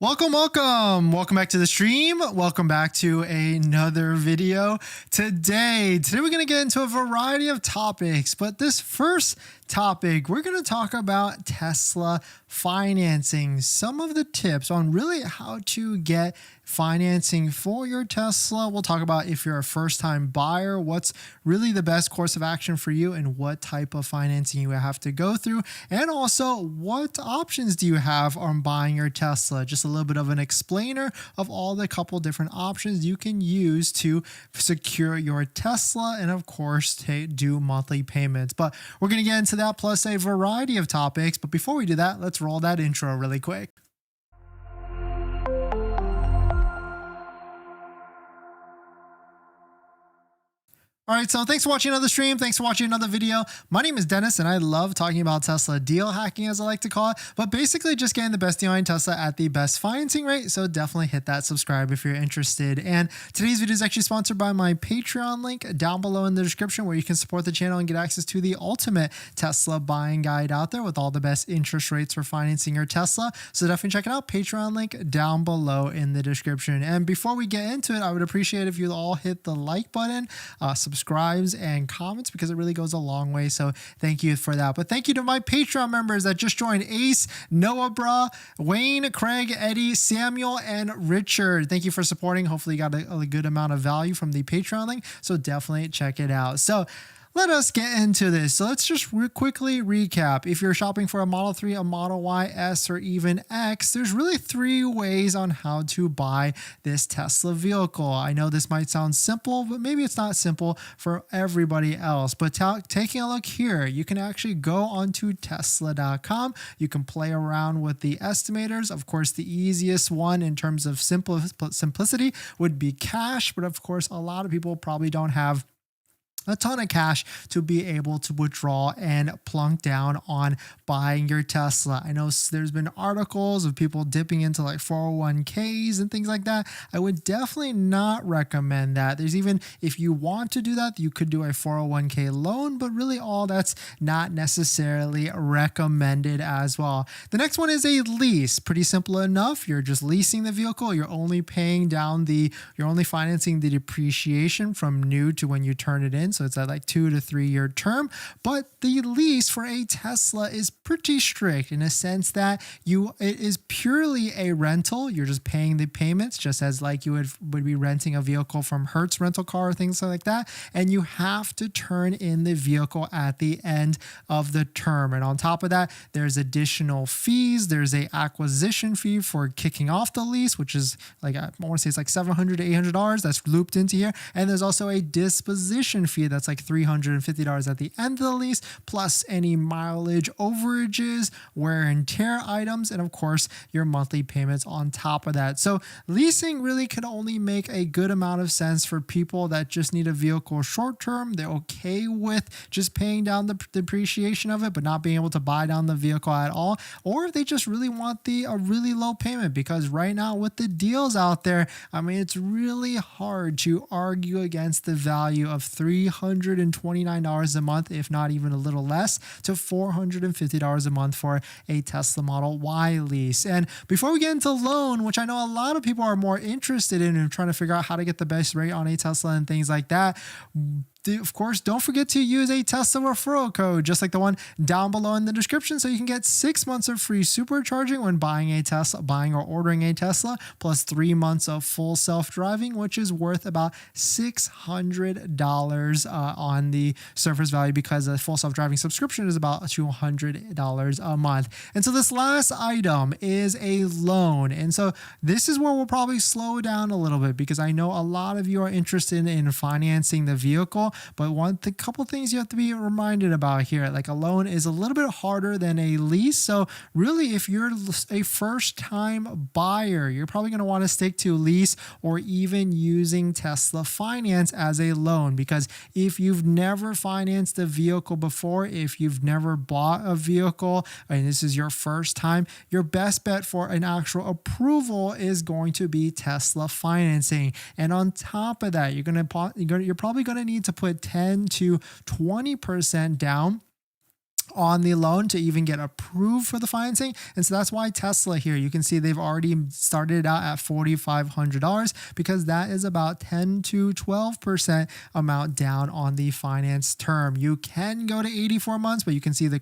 Welcome back to the stream. Welcome back to another video. Today we're going to get into a variety of topics, but this first topic, we're going to talk about Tesla financing, some of the tips on really how to get financing for your Tesla. We'll talk about if you're a first-time buyer, what's really the best course of action for you and what type of financing you have to go through, and also what options do you have on buying your Tesla. Just a little bit of an explainer of all the couple different options you can use to secure your Tesla and of course do monthly payments. But we're going to get into that plus a variety of topics. But before we do that, let's roll that intro really quick. All right, so thanks for watching another stream. Thanks for watching another video. My name is Dennis, and I love talking about Tesla deal hacking, as I like to call it, but basically just getting the best deal on Tesla at the best financing rate. So definitely hit that subscribe if you're interested. And today's video is actually sponsored by my Patreon link down below in the description, where you can support the channel and get access to the ultimate Tesla buying guide out there with all the best interest rates for financing your Tesla. So definitely check it out. Patreon link down below in the description. And before we get into it, I would appreciate if you all hit the like button, subscribes and comments, because it really goes a long way. So thank you for that. But thank you to my Patreon members that just joined: Ace, Noah Bra, Wayne, Craig, Eddie, Samuel, and Richard. Thank you for supporting. Hopefully you got a good amount of value from the Patreon link. So definitely check it out. So let us get into this. So let's just quickly recap. If you're shopping for a Model 3, a Model Y, S, or even X, there's really three ways on how to buy this Tesla vehicle. I know this might sound simple, but maybe it's not simple for everybody else. But taking a look here, you can actually go onto Tesla.com. You can play around with the estimators. Of course, the easiest one in terms of simplicity would be cash. But of course, a lot of people probably don't have a ton of cash to be able to withdraw and plunk down on buying your Tesla. I know there's been articles of people dipping into like 401ks and things like that. I would definitely not recommend that. There's even, if you want to do that, you could do a 401k loan, but really all that's not necessarily recommended as well. The next one is a lease. Pretty simple enough. You're just leasing the vehicle. You're only paying down you're only financing the depreciation from new to when you turn it in. So it's at like 2 to 3 year term. But the lease for a Tesla is pretty strict in a sense that it is purely a rental. You're just paying the payments, just as like you would be renting a vehicle from Hertz rental car or things like that. And you have to turn in the vehicle at the end of the term. And on top of that, there's additional fees. There's a acquisition fee for kicking off the lease, which is like, I want to say it's like $700 to $800 that's looped into here. And there's also a disposition fee that's like $350 at the end of the lease, plus any mileage overages, wear and tear items, and of course your monthly payments on top of that. So leasing really can only make a good amount of sense for people that just need a vehicle short term. They're okay with just paying down the depreciation of it, but not being able to buy down the vehicle at all. Or if they just really want a really low payment, because right now with the deals out there, I mean, it's really hard to argue against the value of $329 a month, if not even a little less, to $450 a month for a Tesla Model Y lease. And before we get into loan, which I know a lot of people are more interested in and trying to figure out how to get the best rate on a Tesla and things like that, of course, don't forget to use a Tesla referral code, just like the one down below in the description, so you can get 6 months of free supercharging when buying or ordering a Tesla, plus 3 months of full self-driving, which is worth about $600 on the surface value, because a full self-driving subscription is about $200 a month. And so this last item is a loan. And so this is where we'll probably slow down a little bit, because I know a lot of you are interested in financing the vehicle. But the couple things you have to be reminded about here, like a loan is a little bit harder than a lease. So really, if you're a first-time buyer, you're probably going to want to stick to lease or even using Tesla Finance as a loan, because if you've never financed a vehicle before, if you've never bought a vehicle and this is your first time, your best bet for an actual approval is going to be Tesla financing. And on top of that, you're probably going to need to put 10 to 20% down on the loan to even get approved for the financing. And so that's why Tesla here, you can see they've already started out at $4,500 because that is about 10 to 12% amount down on the finance term. You can go to 84 months, but you can see the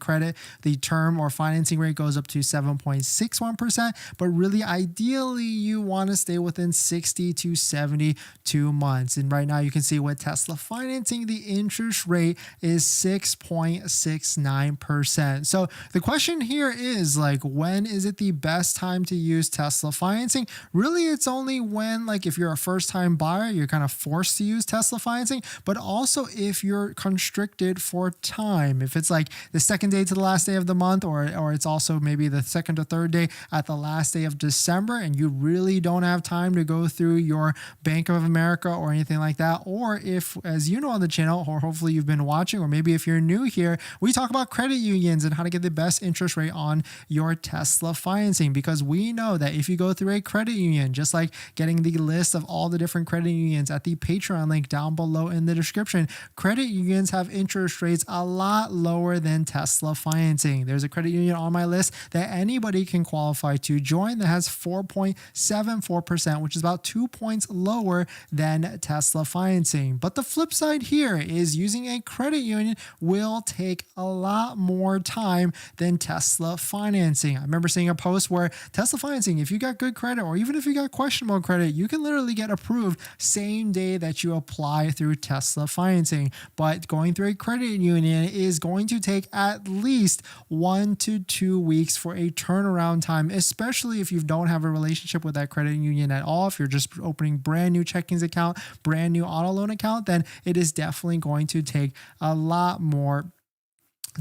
term or financing rate goes up to 7.61%. But really, ideally, you want to stay within 60 to 72 months. And right now you can see with Tesla financing, the interest rate is 6.69%. So the question here is like, when is it the best time to use Tesla financing? Really, it's only when, like, if you're a first time buyer, you're kind of forced to use Tesla financing, but also if you're constricted for time, if it's like the second day to the last day of the month, or it's also maybe the second or third day at the last day of December, and you really don't have time to go through your Bank of America or anything like that. Or if, as you know on the channel, or hopefully you've been watching, or maybe if you're new here, we talk about credit unions and how to get the best interest rate on your Tesla financing, because we know that if you go through a credit union, just like getting the list of all the different credit unions at the Patreon link down below in the description, credit unions have interest rates a lot lower than Tesla financing. There's a credit union on my list that anybody can qualify to join that has 4.74%, which is about 2 points lower than Tesla financing. But the flip side here is using a credit union will take a lot more time than Tesla financing. I remember seeing a post where Tesla financing, if you got good credit or even if you got questionable credit, you can literally get approved same day that you apply through Tesla financing. But going through a credit union is going to take at least 1 to 2 weeks for a turnaround time, especially if you don't have a relationship with that credit union at all. If you're just opening brand new checkings account, brand new auto loan account, then it is definitely going to take a lot more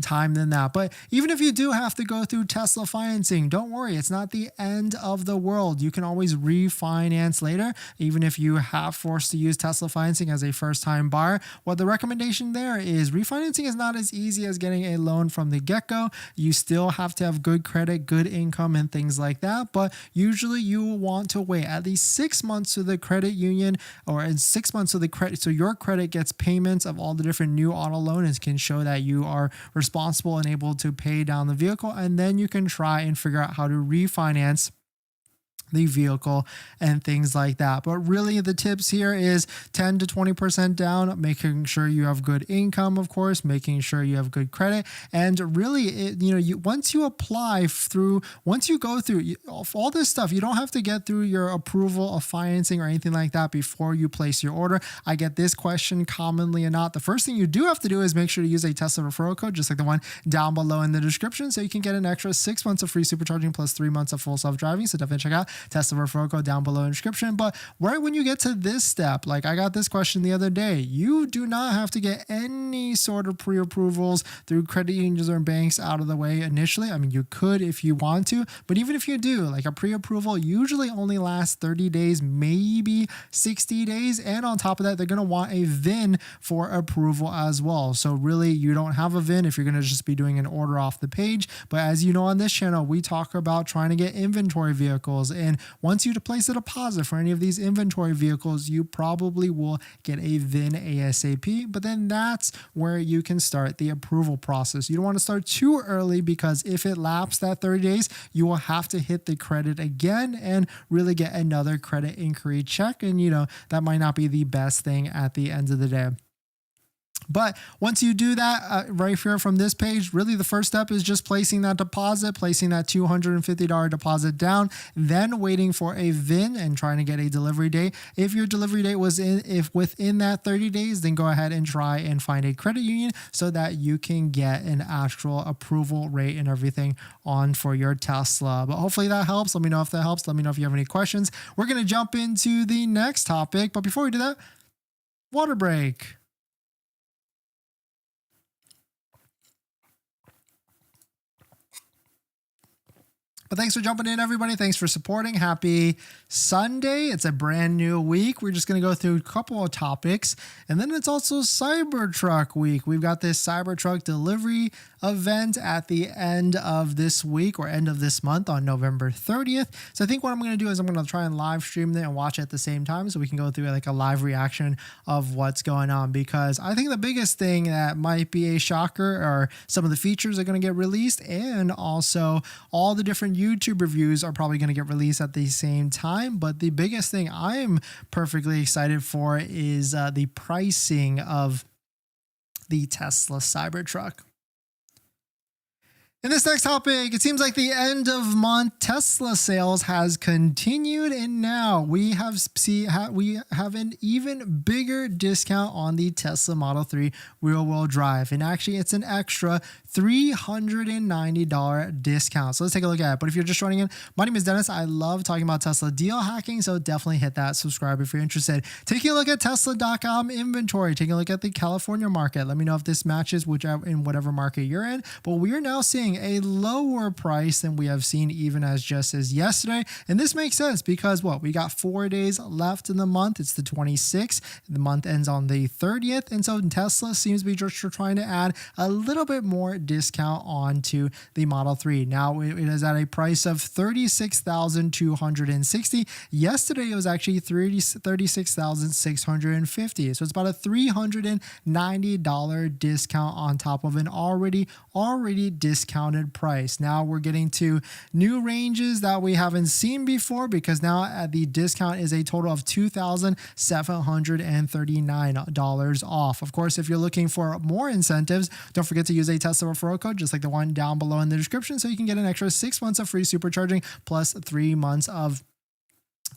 time than that. But even if you do have to go through Tesla financing, don't worry, it's not the end of the world. You can always refinance later, even if you have forced to use Tesla financing as a first-time buyer. Well, the recommendation there is refinancing is not as easy as getting a loan from the get-go. You still have to have good credit, good income, and things like that. But usually you will want to wait at least 6 months to the credit union, or in 6 months to the credit, so your credit gets payments of all the different new auto loans, can show that you are responsible and able to pay down the vehicle, and then you can try and figure out how to refinance the vehicle and things like that. But really the tips here is 10 to 20% down, making sure you have good income, of course, making sure you have good credit. And really, once you apply through, once you go through all this stuff, you don't have to get through your approval of financing or anything like that before you place your order. I get this question commonly enough. The first thing you do have to do is make sure to use a Tesla referral code, just like the one down below in the description, so you can get an extra 6 months of free supercharging plus 3 months of full self-driving. So definitely check out Tesla referral code down below in the description. But right when you get to this step, like I got this question the other day, you do not have to get any sort of pre-approvals through credit unions or banks out of the way initially. I mean, you could if you want to, but even if you do, like a pre-approval usually only lasts 30 days, maybe 60 days. And on top of that, they're going to want a VIN for approval as well. So really, you don't have a VIN if you're going to just be doing an order off the page. But as you know, on this channel, we talk about trying to get inventory vehicles. And once you place a deposit for any of these inventory vehicles, you probably will get a VIN ASAP, but then that's where you can start the approval process. You don't want to start too early, because if it lapses that 30 days, you will have to hit the credit again and really get another credit inquiry check. And that might not be the best thing at the end of the day. But once you do that, right here from this page, really the first step is just placing that deposit, placing that $250 deposit down, then waiting for a VIN and trying to get a delivery date. If your delivery date was within that 30 days, then go ahead and try and find a credit union so that you can get an actual approval rate and everything on for your Tesla. But hopefully that helps. Let me know if that helps. Let me know if you have any questions. We're going to jump into the next topic. But before we do that, water break. But thanks for jumping in, everybody. Thanks for supporting. Happy Sunday. It's a brand new week. We're just going to go through a couple of topics. And then it's also Cybertruck week. We've got this Cybertruck delivery event at the end of this week or end of this month on November 30th. So I think what I'm going to do is I'm going to try and live stream it and watch it at the same time so we can go through like a live reaction of what's going on, because I think the biggest thing that might be a shocker are some of the features that are going to get released, and also all the different YouTube reviews are probably going to get released at the same time. But the biggest thing I'm perfectly excited for is the pricing of the Tesla Cybertruck. In this next topic, it seems like the end of month Tesla sales has continued, and now we have an even bigger discount on the Tesla Model 3 rear-wheel drive, and actually it's an extra $390 discount. So let's take a look at it. But if you're just joining in, my name is Dennis. I love talking about Tesla deal hacking, so definitely hit that subscribe if you're interested. Taking a look at Tesla.com inventory, taking a look at the California market. Let me know if this matches in whatever market you're in. But we are now seeing a lower price than we have seen even as just as yesterday. And this makes sense because we got 4 days left in the month. It's the 26th. The month ends on the 30th. And so Tesla seems to be just trying to add a little bit more discount onto the Model 3. Now it is at a price of $36,260. Yesterday it was actually $36,650. So it's about a $390 discount on top of an already discounted price. Now we're getting to new ranges that we haven't seen before, because now the discount is a total of $2,739 off. Of course, if you're looking for more incentives, don't forget to use a Tesla referral code just like the one down below in the description, so you can get an extra 6 months of free supercharging plus 3 months of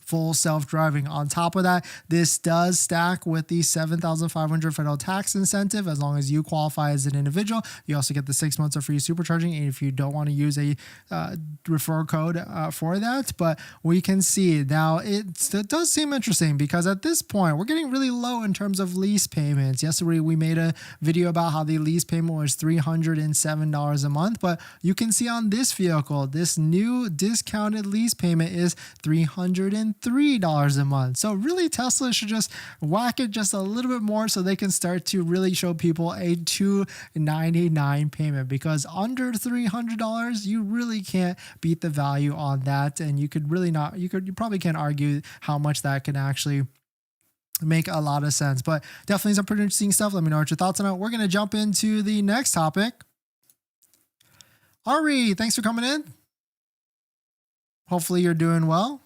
full self-driving. On top of that, this does stack with the $7,500 federal tax incentive as long as you qualify as an individual. You also get the 6 months of free supercharging, and if you don't want to use a referral code for that. But we can see now it does seem interesting, because at this point we're getting really low in terms of lease payments. Yesterday we made a video about how the lease payment was $307 a month, but you can see on this vehicle, this new discounted lease payment is $303 a month. So really Tesla should just whack it just a little bit more so they can start to really show people a $299 payment, because under $300 you really can't beat the value on that. And you probably can't argue how much that can actually make a lot of sense. But definitely some pretty interesting stuff. Let me know what your thoughts on it. We're going to jump into the next topic. Ari, thanks for coming in. Hopefully you're doing well.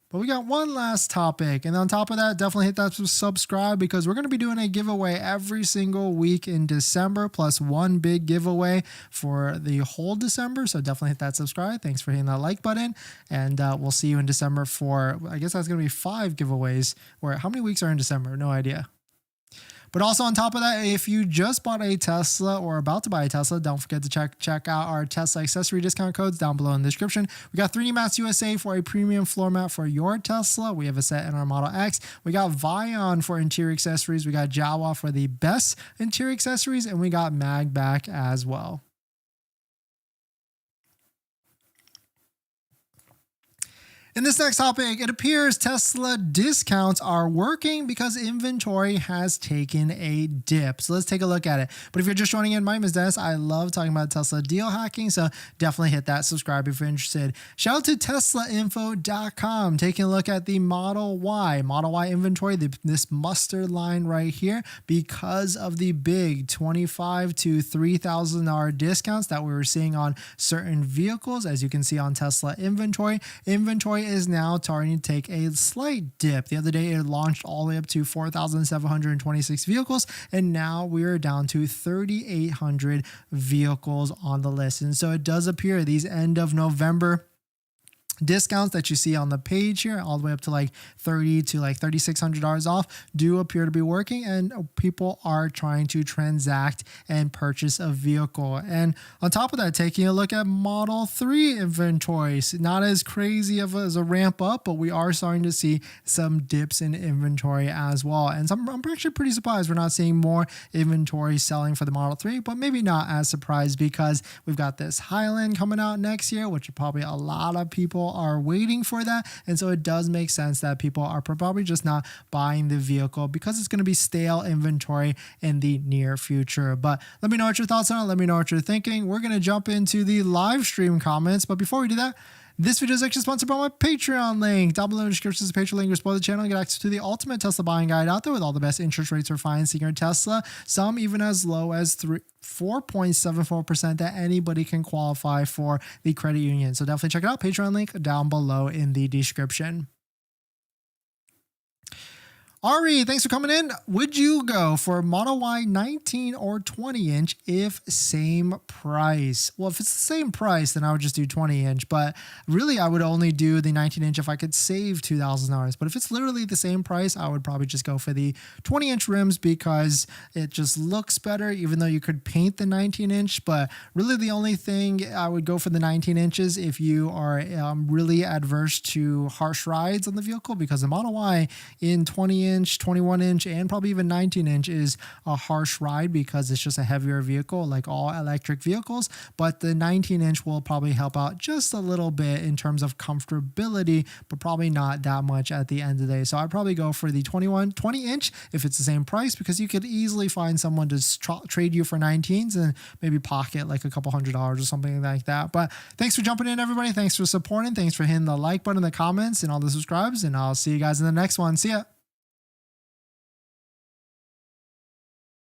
But we got one last topic, and on top of that, definitely hit that subscribe, because we're going to be doing a giveaway every single week in December, plus one big giveaway for the whole December. So definitely hit that subscribe. Thanks for hitting that like button, and we'll see you in December for, I guess that's going to be 5 giveaways. Or how many weeks are in December? No idea. But also on top of that, if you just bought a Tesla or about to buy a Tesla, don't forget to check out our Tesla accessory discount codes down below in the description. We got 3D Mats USA for a premium floor mat for your Tesla. We have a set in our Model X. We got REFERRAL for interior accessories. We got Jawa for the best interior accessories, and we got MAGBAK as well. In this next topic, it appears Tesla discounts are working because inventory has taken a dip. So let's take a look at it. But if you're just joining in, my name is Dennis. I love talking about Tesla deal hacking, so definitely hit that subscribe if you're interested. Shout out to TeslaInfo.com, taking a look at the Model Y inventory, this mustard line right here, because of the big $25,000 to $3,000 discounts that we were seeing on certain vehicles. As you can see on Tesla inventory is now starting to take a slight dip. The other day it launched all the way up to 4,726 vehicles, and now we are down to 3,800 vehicles on the list. And so it does appear these end of November discounts that you see on the page here, all the way up to like $30 to like $3,600 off, do appear to be working, and people are trying to transact and purchase a vehicle. And on top of that, taking a look at Model 3 inventories, not as crazy as a ramp up, but we are starting to see some dips in inventory as well. And I'm actually pretty surprised we're not seeing more inventory selling for the Model 3, but maybe not as surprised because we've got this Highland coming out next year, which probably a lot of people are waiting for that. And so it does make sense that people are probably just not buying the vehicle because it's going to be stale inventory in the near future. But let me know what your thoughts are. Let me know what you're thinking. We're going to jump into the live stream comments. But before we do that, this video is actually sponsored by my Patreon link. Down below in the description is a Patreon link. You support the channel and get access to the ultimate Tesla buying guide out there with all the best interest rates for financing your Tesla. Some even as low as 4.74% that anybody can qualify for the credit union. So definitely check it out. Patreon link down below in the description. Ari, thanks for coming in. Would you go for Model Y 19 or 20 inch if same price? Well, if it's the same price, then I would just do 20 inch, but really I would only do the 19 inch if I could save $2,000. But if it's literally the same price, I would probably just go for the 20 inch rims because it just looks better, even though you could paint the 19 inch. But really the only thing I would go for the 19 inches if you are really adverse to harsh rides on the vehicle, because the Model Y in 20 inch, 21 inch, and probably even 19 inch is a harsh ride because it's just a heavier vehicle like all electric vehicles. But the 19 inch will probably help out just a little bit in terms of comfortability, but probably not that much at the end of the day. So I'd probably go for the 20 inch if it's the same price, because you could easily find someone to trade you for 19s and maybe pocket like a couple $100s or something like that. But thanks for jumping in, everybody. Thanks for supporting. Thanks for hitting the like button in the comments and all the subscribes, and I'll see you guys in the next one. See ya.